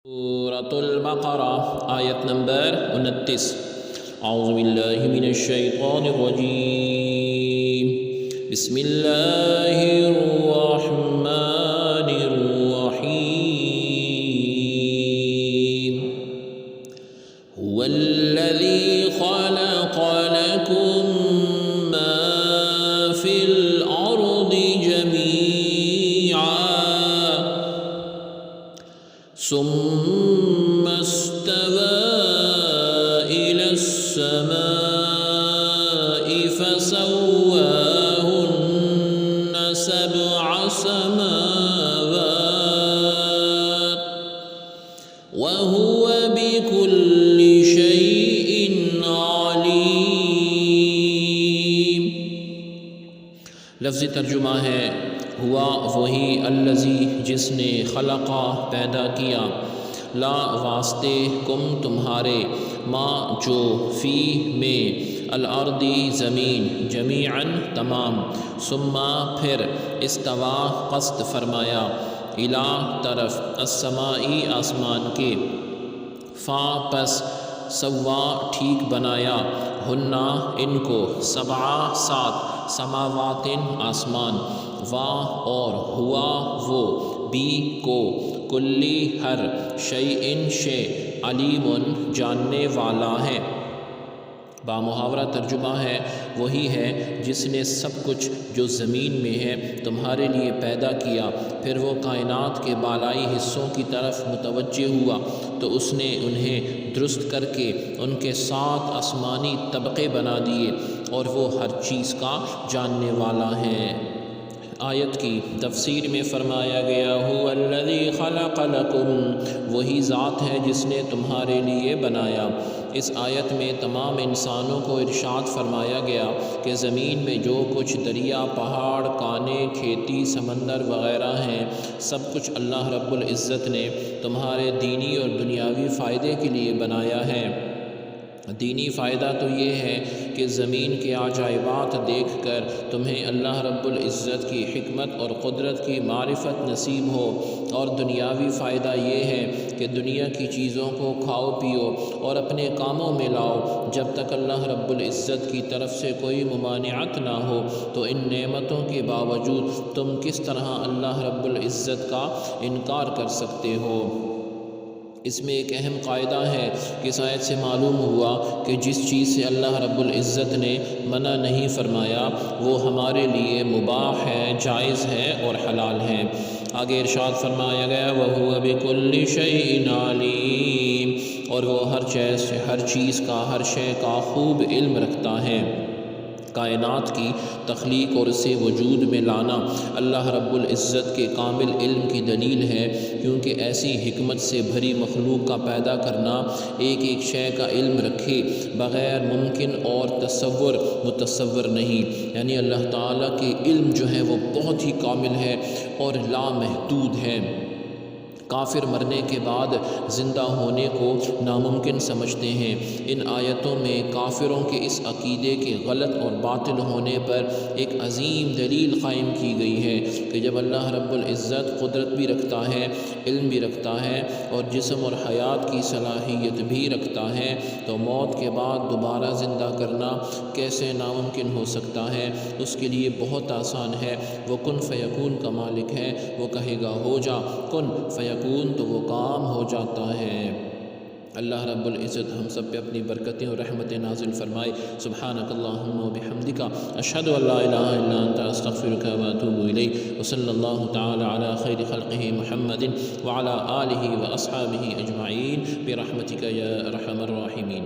سورة البقرہ آیت نمبر 29۔ اعوذ باللہ من الشیطان الرجیم، بسم اللہ الرحمن الرحیم۔ هو الذی خلق لکم ما فی الارض جمیعا ثم استوى إلى السماء فسواهن سبع سماوات وهو بكل شيء عليم۔ لفظی ترجمہ ہے ہوا وہی الذی جس نے خلقہ پیدا کیا، لا واسطے کم تمہارے، ما جو فی میں، الارضی زمین، جمیعاً تمام، ثم پھر، استوا قصد فرمایا، الی طرف، السمائی آسمان کے، فا پس، سوا ٹھیک بنایا، ہنہ ان کو، سبع سات، سماوات آسمان، واہ اور ہوا وہ، بی کو، کلی ہر، شیئن شے، علیم جاننے والا ہے۔ بامحاورہ ترجمہ ہے وہی ہے جس نے سب کچھ جو زمین میں ہے تمہارے لیے پیدا کیا، پھر وہ کائنات کے بالائی حصوں کی طرف متوجہ ہوا تو اس نے انہیں درست کر کے ان کے 7 آسمانی طبقے بنا دیے، اور وہ ہر چیز کا جاننے والا ہے۔ آیت کی تفسیر میں فرمایا گیا هو الذی خلق لکم، وہی ذات ہے جس نے تمہارے لیے بنایا۔ اس آیت میں تمام انسانوں کو ارشاد فرمایا گیا کہ زمین میں جو کچھ دریا، پہاڑ، کانے، کھیتی، سمندر وغیرہ ہیں، سب کچھ اللہ رب العزت نے تمہارے دینی اور دنیاوی فائدے کے لیے بنایا ہے۔ دینی فائدہ تو یہ ہے کہ زمین کے عجائبات دیکھ کر تمہیں اللہ رب العزت کی حکمت اور قدرت کی معرفت نصیب ہو، اور دنیاوی فائدہ یہ ہے کہ دنیا کی چیزوں کو کھاؤ پیو اور اپنے کاموں میں لاؤ، جب تک اللہ رب العزت کی طرف سے کوئی ممانعت نہ ہو تو ان نعمتوں کے باوجود تم کس طرح اللہ رب العزت کا انکار کر سکتے ہو۔ اس میں ایک اہم قاعدہ ہے کہ اس آیت سے معلوم ہوا کہ جس چیز سے اللہ رب العزت نے منع نہیں فرمایا وہ ہمارے لیے مباح ہے، جائز ہے اور حلال ہے۔ آگے ارشاد فرمایا گیا وَهُوَ بِكُلِّ شَيْءٍ عَلِيمٌ، اور وہ ہر چیز کا، ہر شے کا خوب علم رکھتا ہے۔ کائنات کی تخلیق اور اسے وجود میں لانا اللہ رب العزت کے کامل علم کی دلیل ہے، کیونکہ ایسی حکمت سے بھری مخلوق کا پیدا کرنا، ایک ایک شے کا علم رکھے بغیر ممکن اور متصور نہیں، یعنی اللہ تعالیٰ کے علم جو ہے وہ بہت ہی کامل ہے اور لامحدود ہے۔ کافر مرنے کے بعد زندہ ہونے کو ناممکن سمجھتے ہیں۔ ان آیتوں میں کافروں کے اس عقیدے کے غلط اور باطل ہونے پر ایک عظیم دلیل قائم کی گئی ہے کہ جب اللہ رب العزت قدرت بھی رکھتا ہے، علم بھی رکھتا ہے اور جسم اور حیات کی صلاحیت بھی رکھتا ہے، تو موت کے بعد دوبارہ زندہ کرنا کیسے ناممکن ہو سکتا ہے؟ اس کے لیے بہت آسان ہے، وہ کن فیکون کا مالک ہے، وہ کہے گا ہو جا، کن فیکون تو وہ کام ہو جاتا ہے۔ اللہ رب العزت ہم سب پہ اپنی برکتیں اور رحمتیں نازل فرمائے۔ سبحانک اللہم و بحمدک، اشہد ان لا الہ الا انت، استغفرک و اتوب الیک، وصلی اللہ تعالی علی خیر خلقہ محمد وعلی آلہ و اصحابہ اجمعین برحمتک یا ارحم الراحمین۔